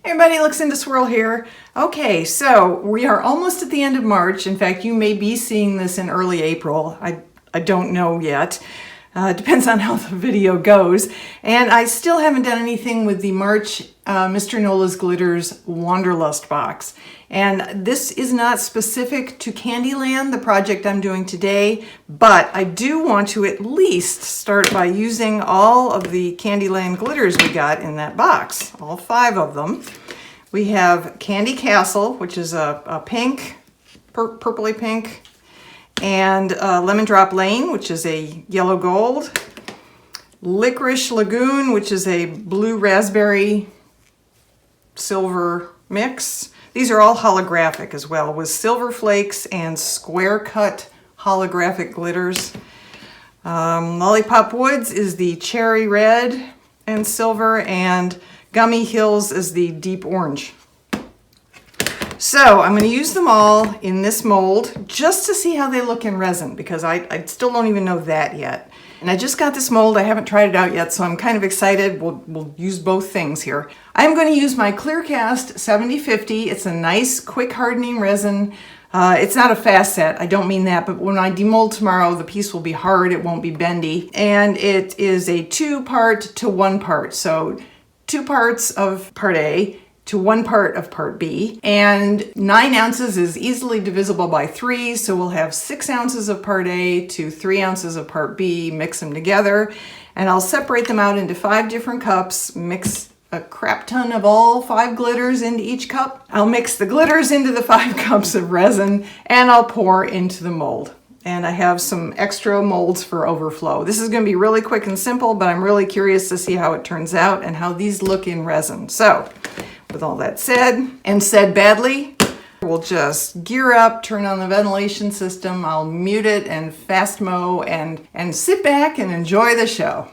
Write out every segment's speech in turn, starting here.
Hey everybody, Luxinda Swirl here. Okay, so we are almost at the end of March. In fact, you may be seeing this in early April. I don't know yet. Depends on how the video goes. And I still haven't done anything with the March Mr. Nola's Glitters Wanderlust box. And this is not specific to Candyland, the project I'm doing today, but I do want to at least start by using all of the Candyland glitters we got in that box, all 5 of them. We have Candy Castle, which is a pink, purpley pink, and Lemon Drop Lane, which is a yellow gold, Licorice Lagoon, which is a blue raspberry silver mix. These are all holographic as well, with silver flakes and square cut holographic glitters. Lollipop Woods is the cherry red and silver, and Gummy Hills is the deep orange. So I'm going to use them all in this mold just to see how they look in resin, because I still don't even know that yet. And I just got this mold. I haven't tried it out yet, so I'm kind of excited. We'll use both things here. I'm going to use my Clearcast 7050. It's a nice, quick hardening resin. It's not a fast set, I don't mean that, but when I demold tomorrow, the piece will be hard, it won't be bendy. And it is a 2-part to 1 part. So 2 parts of part A to 1 part of part B, and 9 ounces is easily divisible by 3, so we'll have 6 ounces of part A to 3 ounces of part B, mix them together, and I'll separate them out into 5 different cups, mix a crap ton of all 5 glitters into each cup. I'll mix the glitters into the 5 cups of resin, and I'll pour into the mold. And I have some extra molds for overflow. This is going to be really quick and simple, but I'm really curious to see how it turns out and how these look in resin. So, with all that said, and said badly, we'll just gear up, turn on the ventilation system, I'll mute it and fast mow and sit back and enjoy the show.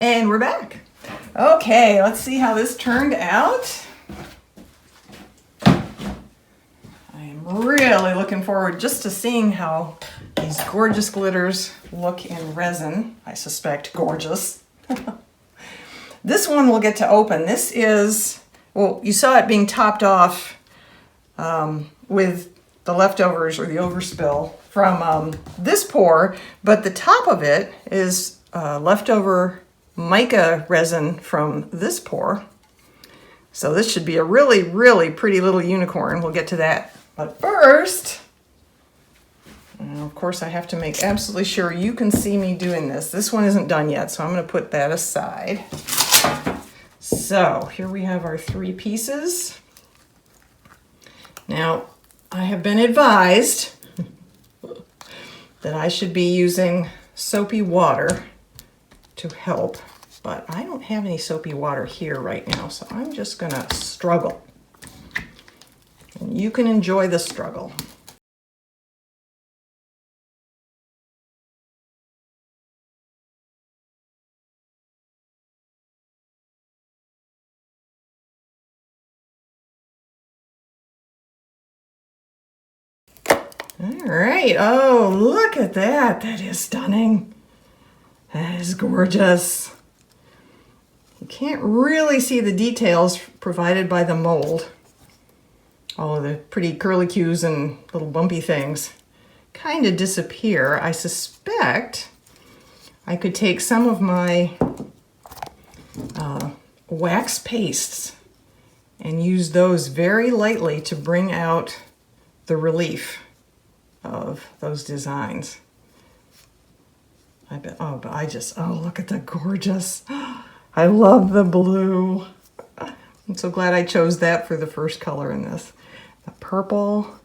And we're back. Okay, let's see how this turned out. I am really looking forward just to seeing how these gorgeous glitters look in resin. I suspect gorgeous. This one we'll get to open. This is, well, you saw it being topped off with the leftovers or the overspill from this pour, but the top of it is leftover mica resin from this pour. So this should be a really, really pretty little unicorn. We'll get to that. But first, of course, I have to make absolutely sure you can see me doing this. This one isn't done yet, so I'm going to put that aside. So here we have our 3 pieces. Now, I have been advised that I should be using soapy water to help, but I don't have any soapy water here right now, so I'm just gonna struggle. And you can enjoy the struggle. All right, oh, look at that. That is stunning. That is gorgeous. You can't really see the details provided by the mold. All of the pretty curlicues and little bumpy things kind of disappear. I suspect I could take some of my wax pastes and use those very lightly to bring out the relief of those designs. I bet, oh, but oh, look at the gorgeous. I love the blue. I'm so glad I chose that for the first color in this. The purple,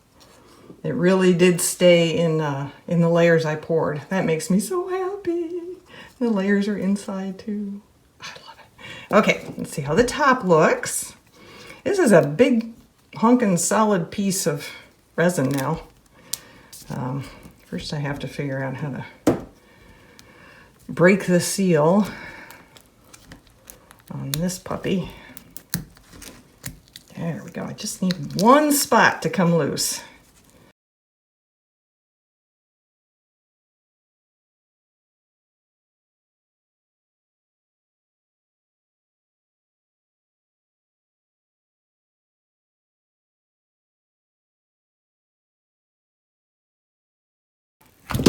it really did stay in the layers I poured. That makes me so happy. The layers are inside too. I love it. Okay, let's see how the top looks. This is a big honkin' solid piece of resin now. First I have to figure out how to break the seal on this puppy. There we go. I just need one spot to come loose.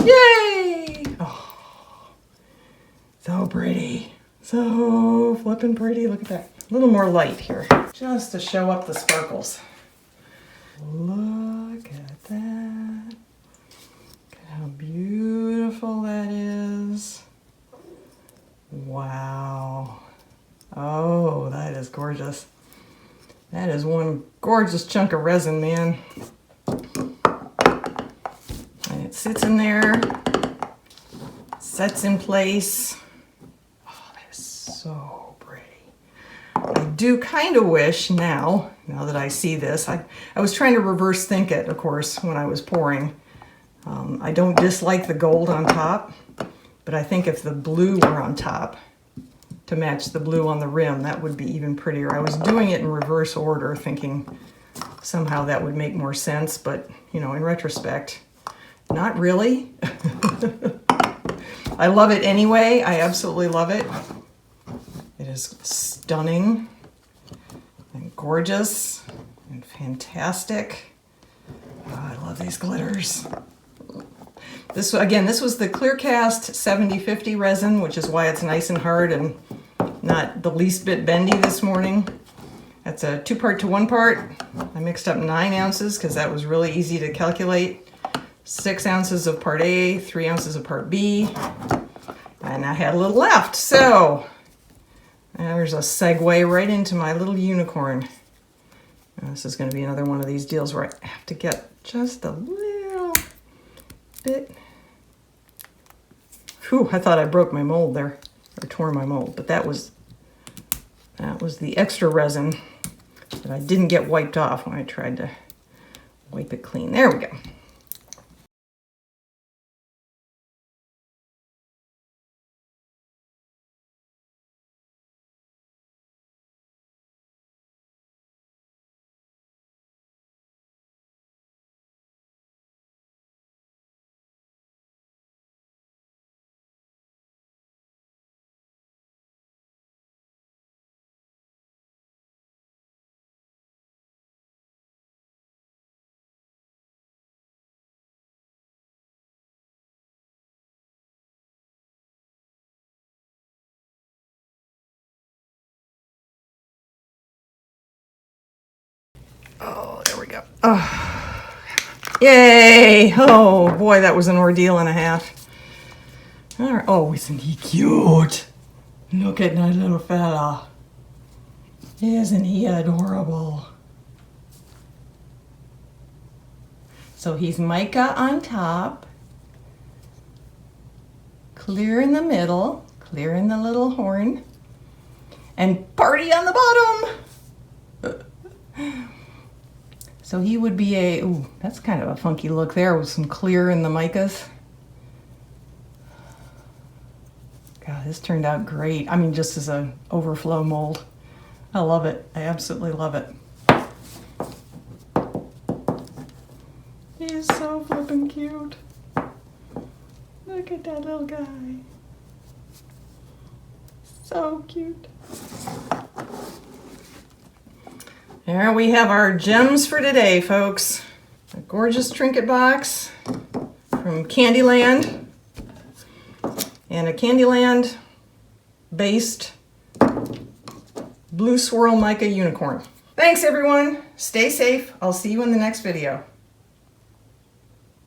Yay! Oh, so pretty. So flippin' pretty. Look at that. A little more light here, just to show up the sparkles. Look at that. Look at how beautiful that is. Wow. Oh, that is gorgeous. That is one gorgeous chunk of resin, man. And it sits in there, sets in place. Oh, that is so pretty. I do kind of wish now that I see this, I was trying to reverse think it, of course, when I was pouring. I don't dislike the gold on top, but I think if the blue were on top to match the blue on the rim, that would be even prettier. I was doing it in reverse order, thinking somehow that would make more sense, but in retrospect, not really. I love it anyway. I absolutely love it. It is stunning and gorgeous and fantastic. Oh, I love these glitters. This was the Clear Cast 7050 resin, which is why it's nice and hard and not the least bit bendy this morning. That's a 2-part to 1-part. I mixed up 9 ounces because that was really easy to calculate. 6 ounces of part A, 3 ounces of part B, and I had a little left. So there's a segue right into my little unicorn. This is going to be another one of these deals where I have to get just a little bit. Whew, I thought I broke my mold there, or tore my mold, but that was the extra resin that I didn't get wiped off when I tried to wipe it clean. There we go. Oh, there we go. Oh. Yay! Oh boy, that was an ordeal and a half. All right. Oh, isn't he cute? Look at that little fella. Isn't he adorable? So he's mica on top, clear in the middle, clear in the little horn, and party on the bottom. So he would be a, ooh, that's kind of a funky look there with some clear in the micas. God, this turned out great. I mean, just as an overflow mold. I love it. I absolutely love it. He's so flippin' cute. Look at that little guy. So cute. There we have our gems for today, folks. A gorgeous trinket box from Candyland and a Candyland based blue swirl mica unicorn. Thanks everyone. Stay safe. I'll see you in the next video.